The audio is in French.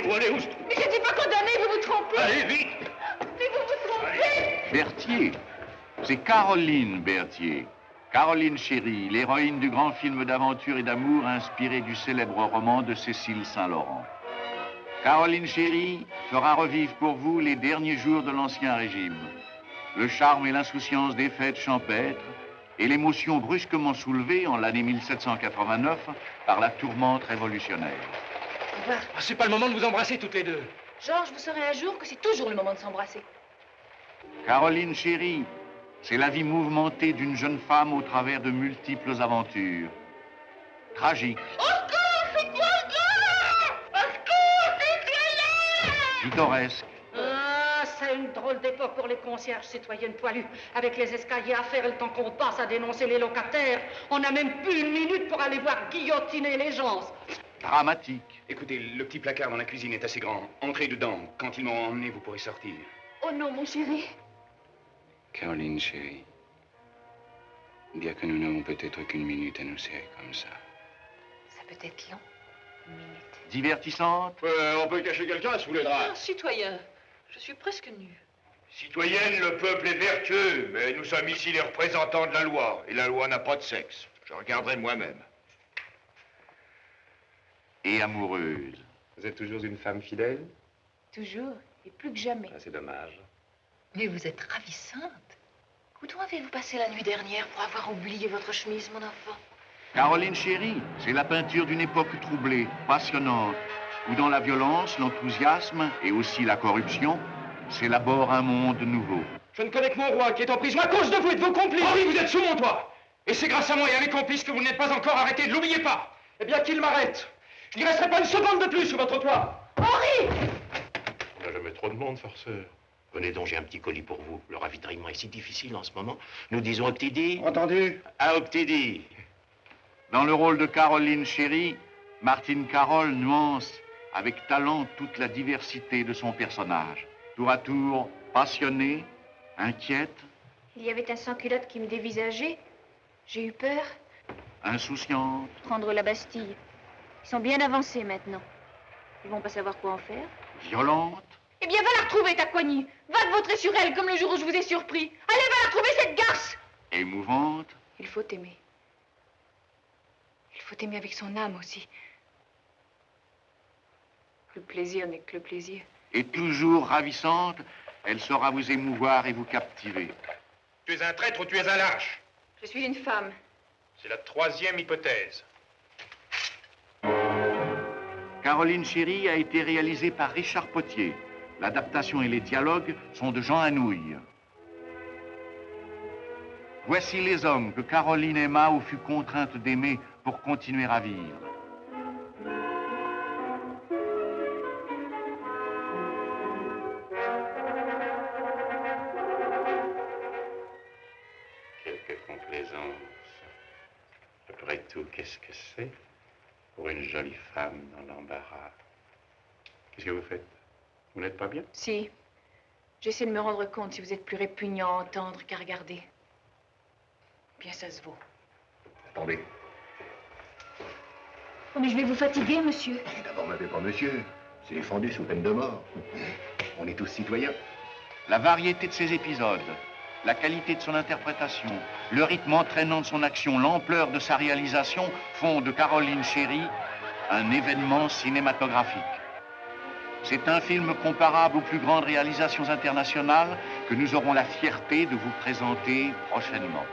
Dépêchez-vous, allez, où se trouve? Mais je ne suis pas condamné, vous vous trompez. Allez, vite! Mais vous vous trompez. Berthier, c'est Caroline Berthier. Caroline Chéry, l'héroïne du grand film d'aventure et d'amour inspiré du célèbre roman de Cécile Saint-Laurent. Caroline Chéry fera revivre pour vous les derniers jours de l'Ancien Régime. Le charme et l'insouciance des fêtes champêtres et l'émotion brusquement soulevée en l'année 1789 par la tourmente révolutionnaire. Au revoir. Ah, c'est pas le moment de vous embrasser toutes les deux. Georges, vous saurez un jour que c'est toujours le moment de s'embrasser. Caroline Chéry, c'est la vie mouvementée d'une jeune femme au travers de multiples aventures. Tragiques. Au secours, c'est quoi là? Au secours, c'est quoi là? Pittoresques. Ah, c'est une drôle d'époque pour les concierges citoyennes poilues. Avec les escaliers à faire et le temps qu'on passe à dénoncer les locataires, on n'a même plus une minute pour aller voir guillotiner les gens. Dramatique. Écoutez, le petit placard dans la cuisine est assez grand. Entrez dedans. Quand ils m'ont emmené, vous pourrez sortir. Oh non, mon chéri. Caroline, chérie, dire que nous n'avons peut-être qu'une minute à nous serrer comme ça. Ça peut être long, une minute. Divertissante. On peut cacher quelqu'un sous les draps. Ah, citoyen, je suis presque nue. Citoyenne, le peuple est vertueux, mais nous sommes ici les représentants de la loi, et la loi n'a pas de sexe. Je regarderai moi-même. Et amoureuse. Vous êtes toujours une femme fidèle? Toujours, et plus que jamais. Ah, c'est dommage. Mais vous êtes ravissante. Où donc avez-vous passé la nuit dernière pour avoir oublié votre chemise, mon enfant? Caroline Chéry, c'est la peinture d'une époque troublée, passionnante, où dans la violence, l'enthousiasme et aussi la corruption s'élabore un monde nouveau. Je ne connais que mon roi qui est en prison à cause de vous et de vos complices. Henri, vous êtes sous mon toit. Et c'est grâce à moi et à mes complices que vous n'êtes pas encore arrêtés. Ne l'oubliez pas. Eh bien, qu'il m'arrête. Je n'y resterai pas une seconde de plus sous votre toit. Henri! On n'a jamais trop de monde, farceur. Venez donc, j'ai un petit colis pour vous. Le ravitaillement est si difficile en ce moment. Nous disons Octidie. Entendu? À Octidie. Dans le rôle de Caroline Chéry, Martine Carole nuance avec talent toute la diversité de son personnage. Tour à tour, passionnée, inquiète, Il y avait un sans-culotte qui me dévisageait. J'ai eu peur. insouciante, Prendre la Bastille. Ils sont bien avancés maintenant. Ils vont pas savoir quoi en faire. violente, Eh bien, va la retrouver, ta coignée. Va te vautrer sur elle, comme le jour où je vous ai surpris. Allez, va la retrouver, cette garce! émouvante, Il faut aimer. Il faut aimer avec son âme aussi. Le plaisir n'est que le plaisir. et toujours ravissante, elle saura vous émouvoir et vous captiver. Tu es un traître ou tu es un lâche? Je suis une femme. C'est la troisième hypothèse. Caroline Chéry a été réalisée par Richard Potier. L'adaptation et les dialogues sont de Jean Anouilh. Voici les hommes que Caroline aima ou fut contrainte d'aimer pour continuer à vivre. Quelque complaisance. Après tout, qu'est-ce que c'est pour une jolie femme dans l'embarras? Qu'est-ce que vous faites? Vous n'êtes pas bien? Si. J'essaie de me rendre compte si vous êtes plus répugnant à entendre qu'à regarder. Bien, ça se vaut. Attendez. Oh, mais je vais vous fatiguer, monsieur. D'abord, m'appelez pas monsieur. C'est défendu sous peine de mort. On est tous citoyens. La variété de ses épisodes, la qualité de son interprétation, le rythme entraînant de son action, l'ampleur de sa réalisation font de Caroline Chéry un événement cinématographique. C'est un film comparable aux plus grandes réalisations internationales que nous aurons la fierté de vous présenter prochainement.